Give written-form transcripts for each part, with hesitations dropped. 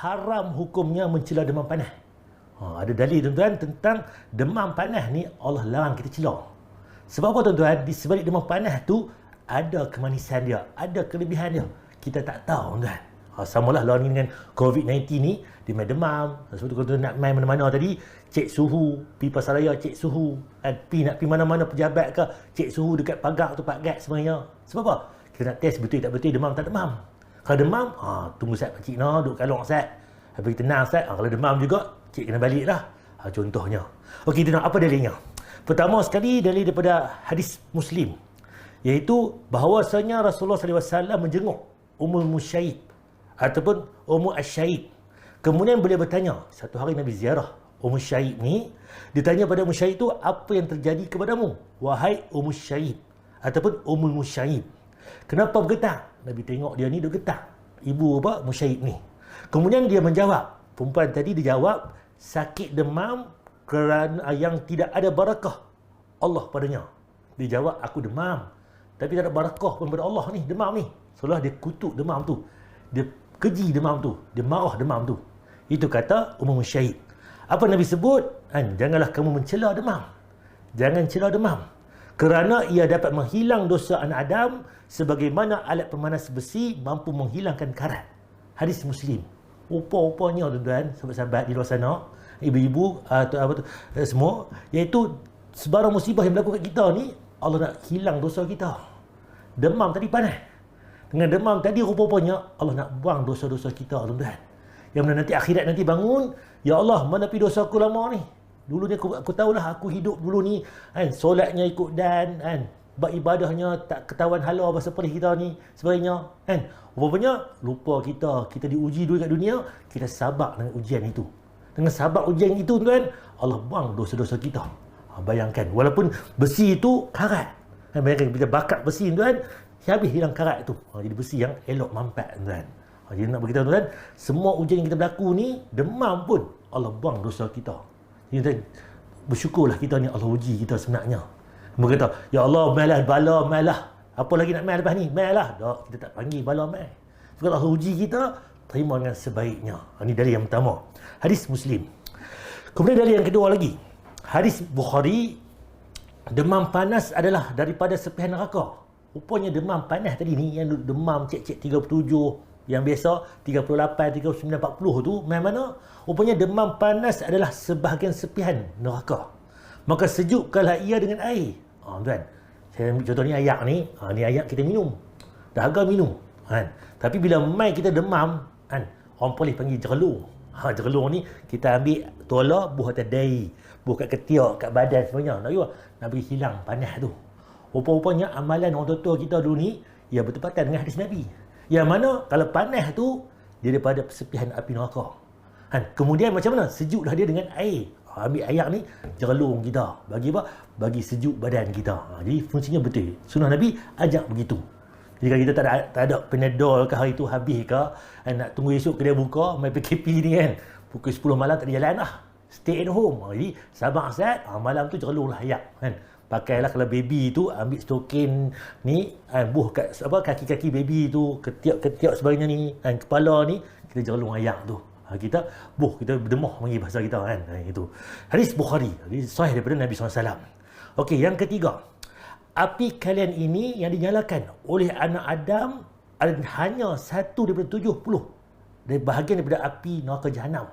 haram hukumnya mencela demam panas. Ada dalil tuan-tuan tentang demam panas ni Allah larang kita cela. Sebab apa tuan-tuan? Di sebalik demam panas tu ada kemanisan dia, ada kelebihan dia. Kita tak tahu tuan-tuan. Samalah lah ni dengan COVID-19 ni, dia main demam. Sebab tu kalau nak main mana-mana tadi, cek suhu, pergi pasaraya cek suhu, nak pergi mana-mana pejabat ke, cek suhu dekat pagar tu, pagat sebenarnya. Sebab apa? Kita nak test betul tak betul demam tak demam. Kalau demam, tunggu Ustaz pakcik duduk kalong Ustaz. Habis tenang Ustaz. Kalau demam juga, cik kena balik lah. Contohnya. Okey, kita nak apa dalilnya? Pertama sekali dalil daripada hadis Muslim, iaitu bahawasanya Rasulullah SAW menjenguk Ummul Musyayib ataupun Ummu Asyayib. Kemudian beliau bertanya, satu hari Nabi ziarah Ummu Syayib ni, ditanya pada Ummu Syayib tu, apa yang terjadi kepadamu wahai Ummu Syayib ataupun Ummul Musyayib? Kenapa bergetar? Nabi tengok dia ni dia getar, ibu apa Musyayib ni. Kemudian dia menjawab, perempuan tadi dia jawab, sakit demam kerana yang tidak ada barakah Allah padanya. Dia jawab, aku demam tapi tak ada barakah pun pada Allah ni, demam ni. Seolah dia kutuk demam tu, dia keji demam tu, dia marah demam tu. Itu kata Ummu Musyayib. Apa Nabi sebut? Janganlah kamu mencela demam. Jangan cela demam, kerana ia dapat menghilang dosa anak Adam sebagaimana alat pemanas besi mampu menghilangkan karat. Hadis Muslim. Rupa-rupanya tuan-tuan, sahabat-sahabat di luar sana, ibu-ibu semua, iaitu sebarang musibah yang berlaku kat kita ni, Allah nak hilang dosa kita. Demam tadi panas. Dengan demam tadi rupa-rupanya Allah nak buang dosa-dosa kita tuan-tuan. Yang mana nanti akhirat nanti bangun, ya Allah, mana pergi dosa aku lama ni? Dulu ni aku tahulah aku hidup dulu ni solatnya ikut dan beribadahnya tak ketahuan hala bahasa perih kita ni sebagainya rupanya lupa kita diuji dulu kat dunia, kita sabar dengan ujian itu. Dengan sabar ujian itu tuan, Allah buang dosa-dosa kita. Bayangkan, walaupun besi itu karat, bayangkan kita bakar besi tuan, habis hilang karat tu, jadi besi yang elok mampat tuan. Jadi nak beritahu tuan, semua ujian yang kita berlaku ni, demam pun Allah buang dosa kita. Jadi bersyukurlah kita ni Allah uji kita sebenarnya. Mereka kata, ya Allah, malah bala, malah. Apa lagi nak mai lepas ni? Mai lah. Tak, kita tak panggil bala mai. Sebab Allah uji kita, terima dengan sebaiknya. Ini dalil yang pertama. Hadis Muslim. Kemudian dalil yang kedua lagi. Hadis Bukhari, demam panas adalah daripada sepihan neraka. Rupanya demam panas tadi ni, yang demam cek-cek 37, yang biasa 38, 39, 40 tu, mana? Rupanya demam panas adalah sebahagian sepihan neraka. Maka sejukkanlah ia dengan air. Tuan, saya ambil contoh ni ayak ni. Ni ayak kita minum. Dahaga minum. Tapi bila mai kita demam, orang polis panggil jerelung. Jerelung ni kita ambil tola, buh atas dahi, buh kat ketiak, kat badan sebenarnya. Nak bagi hilang panas tu. Rupa-rupanya amalan orang tua kita dulu ni, ia bertepatan dengan hadis Nabi. Yang mana kalau panas tu, dia daripada persepihan api neraka. Kemudian macam mana? Sejuklah dia dengan air. Ambil ayak ni, jerelung kita. Bagi apa? Bagi sejuk badan kita. Jadi fungsinya betul. Sunnah Nabi ajak begitu. Jadi kalau kita tak ada Panadol ke hari tu habis ke, nak tunggu esok kedai buka, main PKP ni kan, pukul 10 malam tak ada jalan lah. Stay at home. Jadi sabar Ustaz, malam tu jerelung lah ayak. Pakailah kalau baby tu, ambil stokin ni, buh kat kaki-kaki baby tu, ketiak-ketiak sebagainya ni, kepala ni, kita jerelung ayak tu. Kita berdemuh panggil bahasa kita kan. Itu hadis Bukhari, hadis sahih daripada Nabi SAW. Okey, yang ketiga, api kalian ini yang dinyalakan oleh anak Adam hanya satu daripada 70 dari bahagian daripada api neraka Jahanam.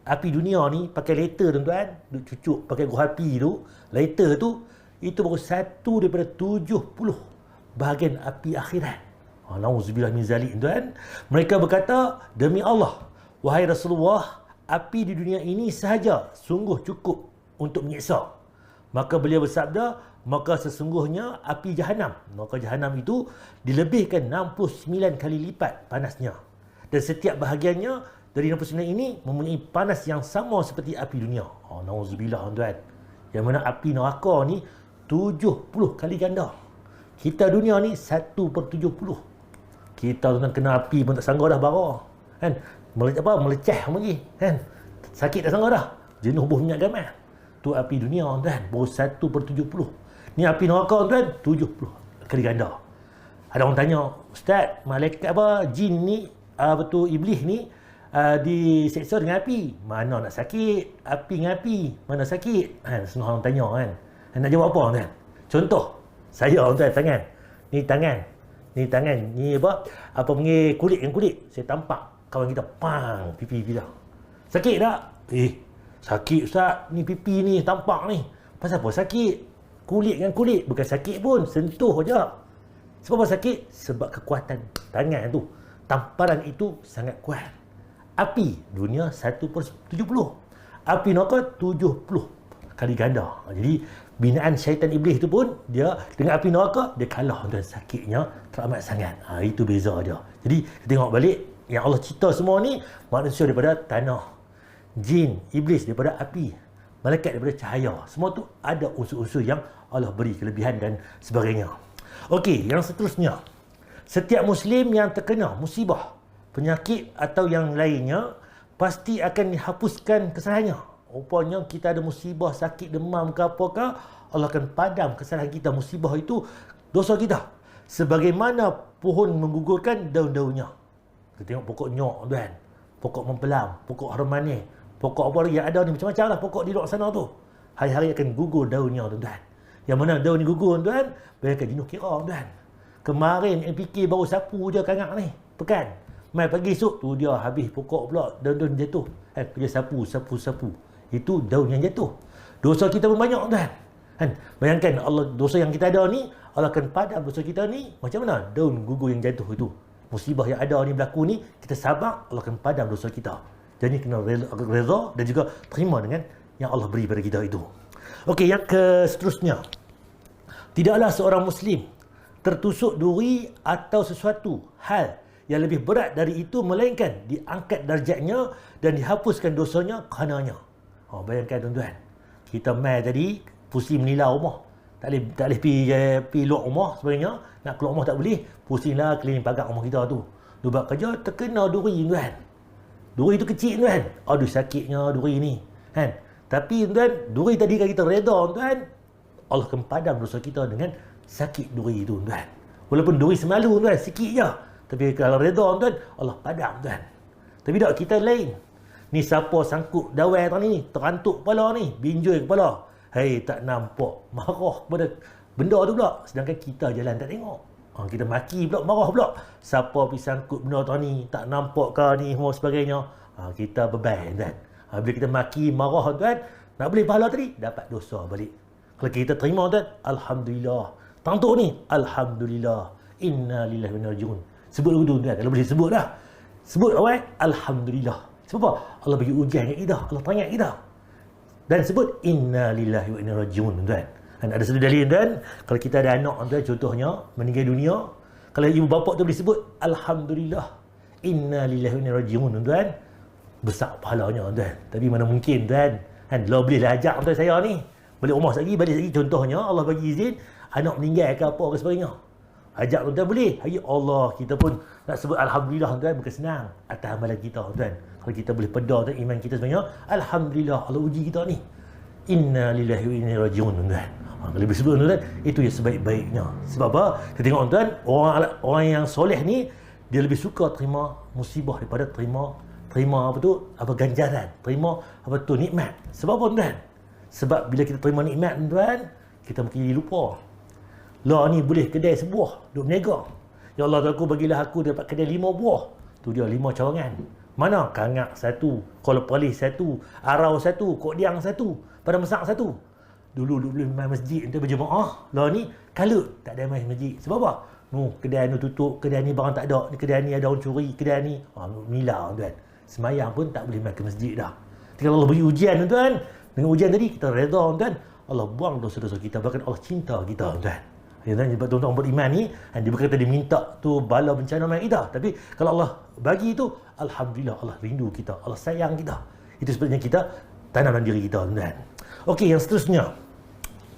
Api dunia ni pakai lighter tuan-tuan, duk cucuk pakai gua api tu, lighter tu, itu baru satu daripada 70 bahagian api akhirat. Nauzubillah min zalik tuan. Mereka berkata, demi Allah, wahai Rasulullah, api di dunia ini sahaja sungguh cukup untuk menyiksa. Maka beliau bersabda, maka sesungguhnya api Jahanam, neraka Jahanam itu dilebihkan 69 kali lipat panasnya. Dan setiap bahagiannya dari 69 ini mempunyai panas yang sama seperti api dunia. Nauzubillah tuan. Yang mana api neraka ni 70 kali ganda. Kita dunia ni 1/70. Kita tuan kena api pun tak sanggup dah bara. Meleceh lagi kan, sakit tak sanggup dah, jenuh buh minyak gamal. Tu api dunia tuan, baru 1/70. Ni api neraka tuan, 70 kali ganda. Ada orang tanya, Ustaz, malaikat jin ni, iblis ni, diseksa dengan api. Mana nak sakit? Api dengan api. Mana sakit? Senang orang tanya kan. Nak jawab apa tuan? Contoh, saya tuan tangan. Ni tangan. Ni tangan. Ni apa panggil kulit dengan kulit. Saya tampak kawan kita pang pipi kita. Sakit tak? Sakit ustaz. Ni pipi ni tampak ni. Pasal apa sakit? Kulit dengan kulit. Bukan sakit pun. Sentuh je. Sebab apa sakit? Sebab kekuatan tangan tu. Tamparan itu sangat kuat. Api dunia 1/70. Api neraka 70 kali ganda. Jadi binaan syaitan iblis tu pun dia dengan api neraka dia kalah tuan, sakitnya teramat sangat. Itu beza dia. Jadi kita tengok balik yang Allah cipta semua ni, manusia daripada tanah, jin, iblis daripada api, malaikat daripada cahaya. Semua tu ada unsur-unsur yang Allah beri kelebihan dan sebagainya. Okey, yang seterusnya. Setiap Muslim yang terkena musibah, penyakit atau yang lainnya, pasti akan dihapuskan kesalahannya. Rupanya kita ada musibah, sakit, demam ke apakah, Allah akan padam kesalahan kita. Musibah itu dosa kita. Sebagaimana pohon menggugurkan daun-daunnya. Kita tengok pokok nyok tuan, pokok mempelam, pokok harum manis, pokok apa lagi yang ada ni, macam-macam lah pokok di luar sana tu. Hari-hari akan gugur daunnya tuan. Yang mana daun ni gugur tuan, bayangkan jenuh kira tuan. Kemarin MPK baru sapu je kangak ni, pekan. Mai pagi esok tu dia habis pokok pula, daun-daun jatuh. Dia sapu. Itu daun yang jatuh. Dosa kita pun banyak tuan. Bayangkan Allah, dosa yang kita ada ni, Allah akan padam dosa kita ni. Macam mana daun gugur yang jatuh itu. Musibah yang ada ni berlaku ni, kita sabar, Allah akan padam dosa kita. Jadi kena reza dan juga terima dengan yang Allah beri pada kita itu. Okey, yang seterusnya. Tidaklah seorang Muslim tertusuk duri atau sesuatu hal yang lebih berat dari itu, melainkan diangkat darjatnya dan dihapuskan dosanya karenanya. Bayangkan tuan-tuan, kita mai tadi pusing menilau rumah, tak boleh pergi luar rumah sebagainya, nak keluar rumah tak boleh, pusinglah keliling pagar rumah kita tu. Buat kerja terkena duri tuan. Duri tu kecil tuan. Aduh sakitnya duri ni. Tapi tuan, duri tadi kalau kita reda tuan, Allah akan padam dosa kita dengan sakit duri tu tuan. Walaupun duri semalu tuan, sikit je. Tapi kalau reda tuan, Allah padam tuan. Tapi tak, kita lain. Ni siapa sangkut dawai tadi ni, terantuk kepala ni, binjoi kepala. Tak nampak, marah pada benda tu pula. Sedangkan kita jalan tak tengok. Kita maki pula, marah pula. Siapa pergi sangkut benda tu ni, tak nampak ke ni, semua sebagainya. Kita beban tuan. Bila kita maki, marah tuan, nak beli pahala tadi, dapat dosa balik. Kalau kita terima tuan, Alhamdulillah. Tantuk ni, Alhamdulillah. Inna lillahi wa inna ilaihi raji'un. Sebut dulu tuan, kalau boleh sebut dah. Sebut awal, Alhamdulillah. Sebab apa? Allah bagi ujian kat kita, Allah peringat kita. Dan sebut Inna lillahi wa inna ilaihi raji'un tuan. Ada satu dalil tuan, kalau kita ada anak tuan, contohnya meninggal dunia, kalau ibu bapa tu boleh sebut Alhamdulillah, Inna lillahi wa inna ilaihi raji'un tuan, besar pahalanya tuan. Tapi mana mungkin tuan, lo bolehlah ajak tuan saya ni balik rumah balik lagi, contohnya Allah bagi izin anak meninggal ke apa ke sebagainya, ajak tuan boleh. Hari Allah kita pun nak sebut Alhamdulillah tuan, bukan senang atas amalan kita tuan. Kalau kita boleh peda tuan iman kita sebenarnya, Alhamdulillah Allah uji kita ni. Inna lillahi wa inna ilaihi raji'un tuan. Kalau boleh sebut tuan, itu yang sebaik-baiknya. Sebab apa? Kita tengok tuan, orang yang soleh ni dia lebih suka terima musibah daripada terima ganjaran, terima nikmat. Sebab apa tuan? Sebab bila kita terima nikmat tuan, kita mungkin lupa. Lah ni boleh kedai sebuah, duk berniaga. Ya Allah, aku bagilah aku dapat kedai 5 buah. Tu dia 5 cawangan. Mana? Kangak 1, kola palis 1, arau 1, kodiang 1, pada masak 1. Dulu boleh main masjid untuk berjemaah. Lah ni kalut, tak ada main masjid. Sebab apa? Kedai ni tutup, kedai ni barang tak ada, kedai ni ada orang curi, kedai ni milau tuan. Semayang pun tak boleh main ke masjid dah. Kalau Allah bagi ujian tuan, dengan ujian tadi kita reda tuan, Allah buang dosa-dosa kita, bahkan Allah cinta kita tuan. Sebab tuan-tuan beriman ni, dia bukan kata dia minta tu bala bencana main kita, tapi kalau Allah bagi tu, Alhamdulillah Allah rindu kita, Allah sayang kita. Itu sebabnya kita tanam dalam diri kita tuan. Okey, yang seterusnya,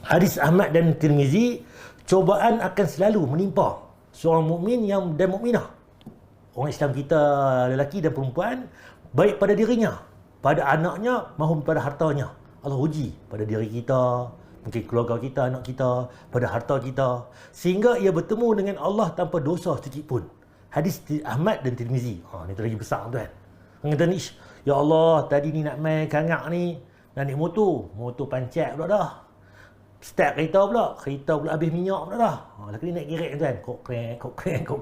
hadis Ahmad dan Tirmizi, cobaan akan selalu menimpa seorang mukmin dan mukminah, orang Islam kita, lelaki dan perempuan, baik pada dirinya, pada anaknya maupun pada hartanya. Allah uji pada diri kita, mungkin keluarga kita, anak kita, pada harta kita, sehingga ia bertemu dengan Allah tanpa dosa sedikit pun. Hadis Ahmad dan Tirmizi. Ni lagi besar tuan. Kata ni, ya Allah, tadi ni nak main kangak ni, nak naik motor pancat pula dah. Start kereta pula habis minyak pula dah. Lagi ni naik kerek tuan, kok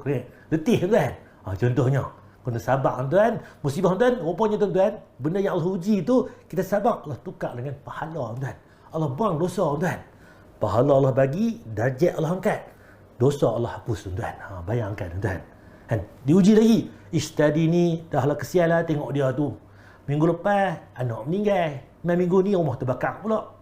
krek. Letih tuan. Contohnya, kena sabar tuan. Musibah tuan, rupanya tuan, benda yang Allah uji tu, kita sabar, Allah tukar dengan pahala tuan. Allah buang dosa tuan. Pahala Allah bagi, darjat Allah angkat. Dosa Allah hapus tuan. Bayangkan tuan. Kan? Diuji lagi. Tadi ni dah lah kesian lah tengok dia tu. Minggu lepas, anak meninggal. Minggu ni rumah terbakar pula.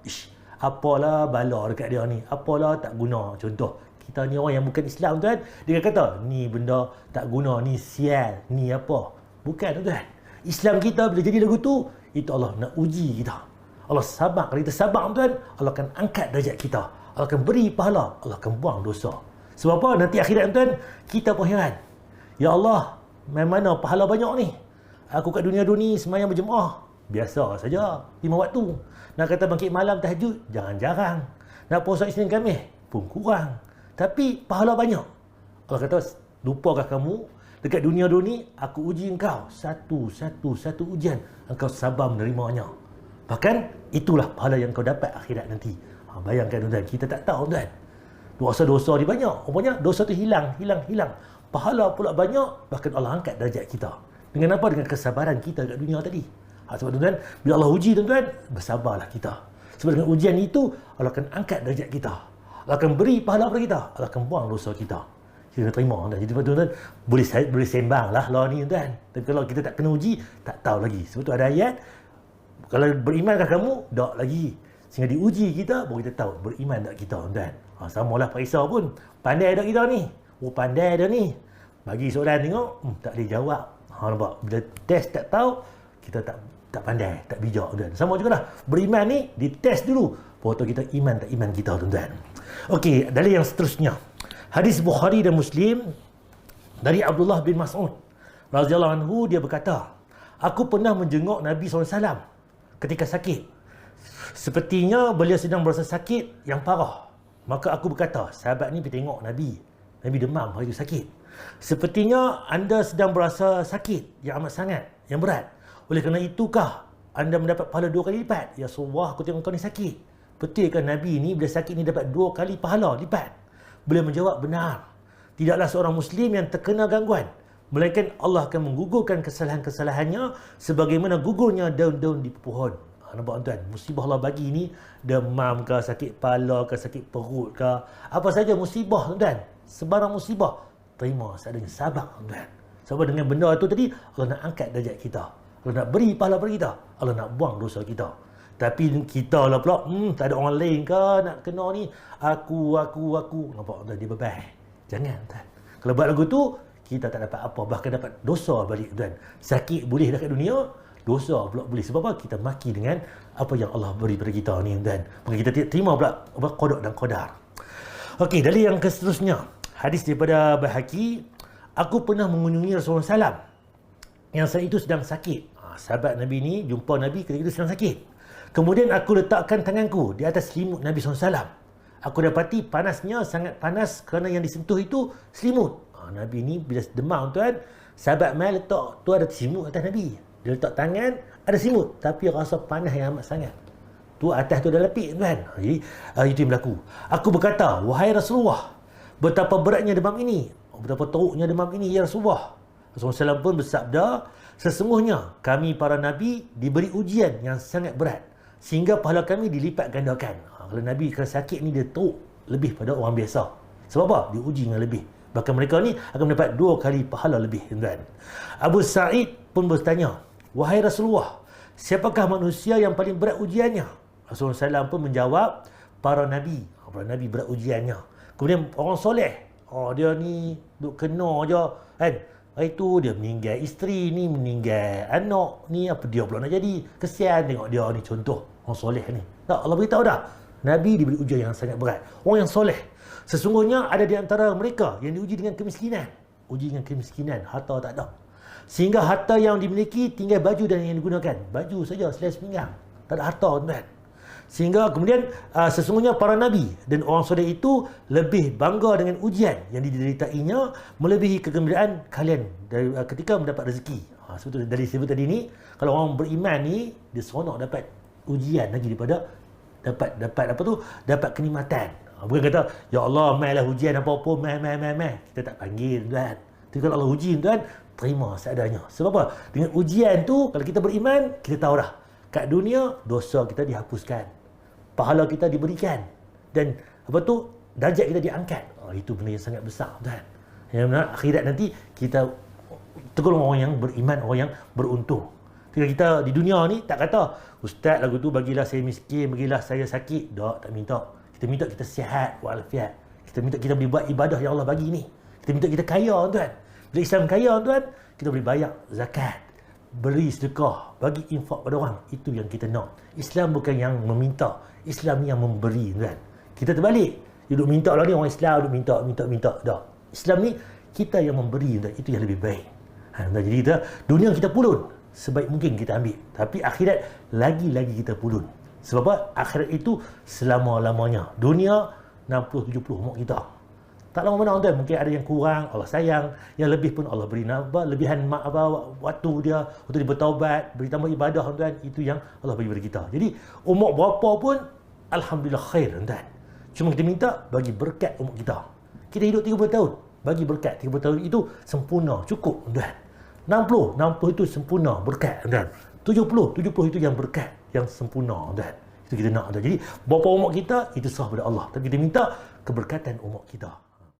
Apalah bala dekat dia ni. Apalah tak guna. Contoh, kita ni orang yang bukan Islam tuan, dia kata, ni benda tak guna, ni sial, ni apa. Bukan tuan. Islam kita bila jadi lagu tu, itu Allah nak uji kita. Allah sabar. Kalau kita sabar tuan, Allah akan angkat darjat kita. Allah akan beri pahala. Allah akan buang dosa. Sebab apa? Nanti akhirat tuan, kita pun heran. Ya Allah, mana pahala banyak ni? Aku kat dunia ni semayang berjemaah. Biasa saja, 5 waktu. Nak kata bangkit malam tahajud, jarang-jarang. Nak puasa Isnin Khamis pun kurang. Tapi pahala banyak. Allah kata, lupakah kamu? Dekat dunia ni, aku uji engkau. Satu ujian. Engkau sabar menerimanya. Bahkan, itulah pahala yang kau dapat akhirat nanti. Bayangkan tuan, kita tak tahu tuan. Dosa-dosa ni banyak. Rupanya, dosa tu hilang. Pahala pula banyak, bahkan Allah angkat darjat kita. Dengan apa? Dengan kesabaran kita dekat dunia tadi. Sebab tuan-tuan, bila Allah uji tuan-tuan, bersabarlah kita. Sebab dengan ujian itu, Allah akan angkat darjat kita. Allah akan beri pahala kepada kita. Allah akan buang dosa kita. Kita terima tuan. Jadi tuan-tuan, boleh sembang lah ni tuan. Tapi kalau kita tak kena uji, tak tahu lagi. Sebab tu ada ayat, kalau berimankah kamu? Tak lagi. Sehingga diuji kita, baru kita tahu beriman tak kita tuan. Samalah Pak Isa pun. Pandai tak kita ni? Pandai dah ni. Bagi soalan tengok, tak boleh jawab. Nampak? Bila test tak tahu, kita tak pandai, tak bijak tuan. Sama juga lah. Beriman ni, ditest dulu. Baru tahu kita iman tak iman kita tuan. Okey, dalil yang seterusnya. Hadis Bukhari dan Muslim dari Abdullah bin Mas'ud radhiyallahu anhu, dia berkata, aku pernah menjenguk Nabi SAW ketika sakit. Sepertinya beliau sedang berasa sakit yang parah. Maka aku berkata, sahabat ni pergi tengok Nabi. Nabi demam, hari itu sakit. Sepertinya anda sedang berasa sakit yang amat sangat, yang berat. Oleh kerana itukah anda mendapat pahala 2 kali lipat? Ya Rasulullah, aku tengok kau ni sakit. Betulkah Nabi ni bila sakit ni dapat 2 kali pahala lipat? Beliau menjawab, benar. Tidaklah seorang Muslim yang terkena gangguan, melainkan Allah akan menggugurkan kesalahan-kesalahannya sebagaimana gugurnya daun-daun di pohon. Nampak tuan, musibah Allah bagi ni, demam ke, sakit kepala ke, sakit perut ke, apa saja musibah tuan. Sebarang musibah, terima seadanya, sabar tuan. Sebab dengan benda tu tadi, Allah nak angkat darjat kita. Allah nak beri pahala pada kita. Allah nak buang dosa kita. Tapi kita lah pula, tak ada orang lain ke nak kena ni. Aku. Nampak tuan, dia bebas. Jangan tuan. Kalau buat lagu tu, kita tak dapat apa. Bahkan dapat dosa balik tuan. Sakit boleh dekat dunia, dosa pula boleh. Sebab apa? Kita maki dengan apa yang Allah beri pada kita ni tuan. Maka kita terima pula qada dan qadar. Okey, dalil yang seterusnya. Hadis daripada Baihaqi, aku pernah mengunjungi Rasulullah SAW yang saat itu sedang sakit. Sahabat Nabi ni jumpa Nabi ketika itu sedang sakit. Kemudian aku letakkan tanganku di atas selimut Nabi SAW. Aku dapati panasnya sangat panas kerana yang disentuh itu selimut. Nabi ni bila demam tuan, sahabat mai letak tu ada selimut atas Nabi. Dia letak tangan, ada selimut, tapi rasa panas yang amat sangat. Tu atas tu ada lapik tuan. Jadi itu yang berlaku. Aku berkata, wahai Rasulullah, betapa beratnya demam ini, betapa teruknya demam ini ya Rasulullah. Rasulullah SAW pun bersabda, sesungguhnya kami para Nabi diberi ujian yang sangat berat, sehingga pahala kami dilipat gandakan. Kalau Nabi kena sakit ni, dia teruk lebih pada orang biasa. Sebab apa? Diuji dengan lebih. Bahkan mereka ni akan mendapat 2 kali pahala lebih tuan. Abu Sa'id pun bertanya, wahai Rasulullah, siapakah manusia yang paling berat ujiannya? Rasulullah SAW pun menjawab, para Nabi. Para Nabi berat ujiannya. Kemudian orang soleh, dia ni duk kena je kan. Hari tu dia meninggal isteri, ni meninggal anak, ni apa dia pula nak jadi. Kesian tengok dia ni, contoh orang soleh ni. Tak, Allah beritahu dah, Nabi diberi ujian yang sangat berat. Orang yang soleh, sesungguhnya ada di antara mereka yang diuji dengan kemiskinan. Uji dengan kemiskinan, harta tak ada. Sehingga harta yang dimiliki tinggal baju dan yang digunakan. Baju saja selai sepinggang, tak ada harta tuan. Sehingga kemudian sesungguhnya para Nabi dan orang soleh itu lebih bangga dengan ujian yang dideritainya melebihi kegembiraan kalian dari, ketika mendapat rezeki. Sebetulnya dari sebut tadi ni, kalau orang beriman ni, dia seronok dapat ujian lagi daripada dapat apa tu, dapat kenikmatan. Bukan kata ya Allah mailah ujian apa-apa mai. Kita tak panggil tuan. Tapi kalau Allah uji tuan, terima seadanya. Sebab apa? Dengan ujian tu, kalau kita beriman, kita tahu dah kat dunia dosa kita dihapuskan, pahala kita diberikan, dan apa tu, darjat kita diangkat. Itu benda yang sangat besar tuan. Yang benar akhirat nanti kita tergolong orang yang beriman, orang yang beruntung. Ketika kita di dunia ni tak kata ustaz lagu tu bagilah saya miskin, bagilah saya sakit, tak minta. Kita minta kita sihat walafiat. Kita minta kita boleh buat ibadah yang Allah bagi ni. Kita minta kita kaya tuan. Bila Islam kaya tuan, kita boleh bayar zakat, beri sedekah, bagi infak pada orang. Itu yang kita nak. Islam bukan yang meminta, Islam yang memberi tuan. Kita terbalik. Duduk minta lah ni, orang Islam duduk minta. Tak. Islam ni kita yang memberi tuan. Itu yang lebih baik. Jadi kita dunia kita pulun sebaik mungkin kita ambil, tapi akhirat lagi-lagi kita pulun. Sebab apa? Akhirat itu selama-lamanya. Dunia 60-70 umur kita. Tak lama mana tuan, mungkin ada yang kurang, Allah sayang. Yang lebih pun Allah beri lebihan waktu dia untuk dia bertaubat, beri tambah ibadah tuan. Itu yang Allah bagi kepada kita. Jadi umur berapa pun alhamdulillah khair tuan. Cuma kita minta bagi berkat umur kita. Kita hidup 30 tahun, bagi berkat 30 tahun itu sempurna, cukup tuan. 60 itu sempurna berkat tuan. 70 itu yang berkat yang sempurna tuan. Itu kita nak tuan. Jadi berapa umur kita itu sah pada Allah, tapi kita minta keberkatan umur kita.